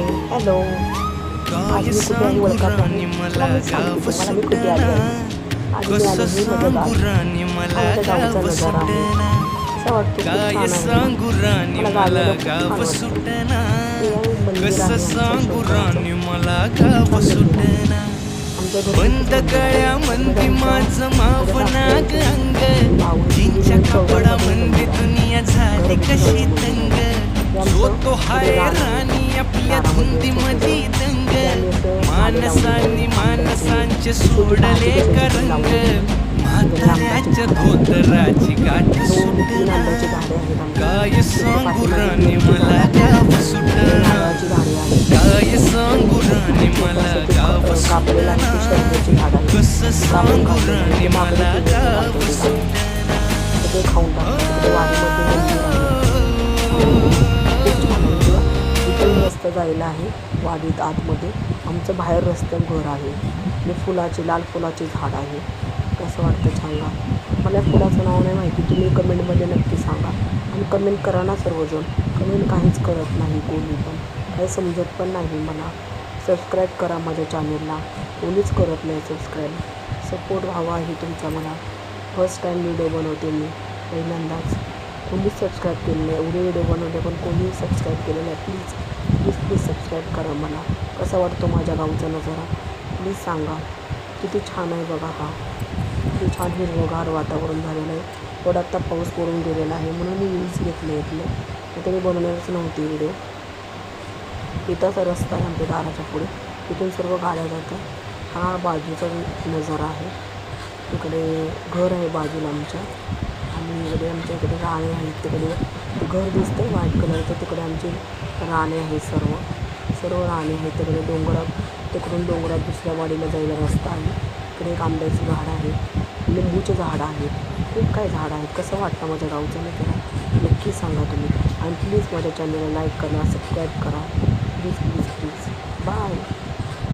हाय, hello. आज काय मी कुठे आहे सांगू ओळखत नाही. राणी चला मला मी सांगते गाव तुम्हाला मी कुठे आली सुटना, आहे. आज मी कसं आली ही माझ्या सांगू गावी. राणी हा मला माझ्या गावचा गाव नजारा आहे. सुटना. असं वाटतं खूप काय छान आहे ना. सांगू राणी मला गावी मला आल्यावर खूप छान गाव वाटतं. सुटना, हे आहे मंदिर कसं आहे आमचं सांगू शंकराचं. राणी मला खूप गाव छान मंदिर आहे. सुटना. आमच्या बंद घरगुतीच मंदिर आहे. गळ्या म्हणजे मंदी माझं माझ्या मावनाग सासऱ्यांचे अंग, भाऊंची जीनच्या कपडा चौघांमध्ये मंदी मंदिर आहे. दुनिया झाली घरगुतीच कशी मंदिर तंग. आहे. हे जो आमचं तो पुढे हाय रान आहे. राणी आपल्या दारामध्ये धुंदी छोटंसं मधी दंग. तिथे आम्ही असं झाडे लावलेली माणसांनी आहेत आंब्याची. माणसांचे छोटी भाजी सोडले कशाची पण करंग. लावलेली आहे. तिकडे आंब्याची म्हाताऱ्याच्या झाडं आहेत. धोतराची गाठ 2 ते 3 सुटना. आंब्याची झाडे आहेत आमची. काय तिथे सांगू पाठीमागे राणी पेरूची झाडं मला आहेत. गाव तिकडे सुटना. नारळाची झाडे आहेत. काय सांगू राणी आणि मला छोटंसं ते गाव कापलेलं आहे सुटना. ते शरबतची झाड आहे. कसं ते कापून सांगू काढलेलं आहे. राणी ते माकडे मला केले होते गाव आमच्या ते झाड. सुटना. ते खाऊन टाकतात. तिकडे वाडीमध्ये मंदिर आहे. खूप छान आहे. म्हणजे इकडून रस्ता जायला आहे वाडीत आतमध्ये. आमचं बाहेर रस्त्यात घर आहे. आणि फुलाचे लाल फुलाचे झाड आहे. कसं वाटतं सांगा. मला या फुलाचं नाव नाही माहिती. तुम्ही कमेंटमध्ये नक्की सांगा. आणि कमेंट करा ना सर्वजण. कमेंट काहीच करत नाही कोणी पण. काही समजत पण नाही मला. सबस्क्राईब करा माझ्या चॅनलला. कोणीच करत नाही सबस्क्राईब. सपोर्ट व्हावा आहे तुमचा मला. फर्स्ट टाईम व्हिडिओ बनवते मी पहिल्यांदाच. कोणीच सबस्क्राईब केलं नाही. एवढे व्हिडिओ बनवले पण कोणीही सबस्क्राईब केलं नाही. प्लीज सबस्क्राईब करा मला. कसा वाटतो माझ्या गावचा नजारा प्लीज सांगा. किती छान आहे बघा हा. किती छान हिरवंगार वातावरण झालेलं आहे. पण आत्ता पाऊस पडून गेलेला आहे म्हणून मी रील्स घेतले इथले. तर मी बनवणारच नव्हती व्हिडिओ. इथं असा रस्ता आहे आमच्या दाराच्या पुढे. तिथून सर्व गाड्या जातात. हा बाजूचा नजारा आहे. इकडे घर आहे बाजूला आमच्या. आणि इकडे आमच्या इकडे राणे आहेत. तिकडे घर दिसतं व्हाईट कलरचं. तिकडे आमचे राणे आहेत सर्व राणे आहेत. तिकडे तिकडून डोंगरात दुसऱ्या वाडीला जायला रस्ता आहे. इकडे एक आंब्याचं झाड आहे. लिंबूचे झाडं आहेत. खूप काही झाडं आहेत. कसं वाटतं माझ्या गावचं नाही नक्की सांगा तुम्ही. आणि प्लीज माझ्या चॅनलला लाईक करा, सबस्क्राईब करा. Please bye.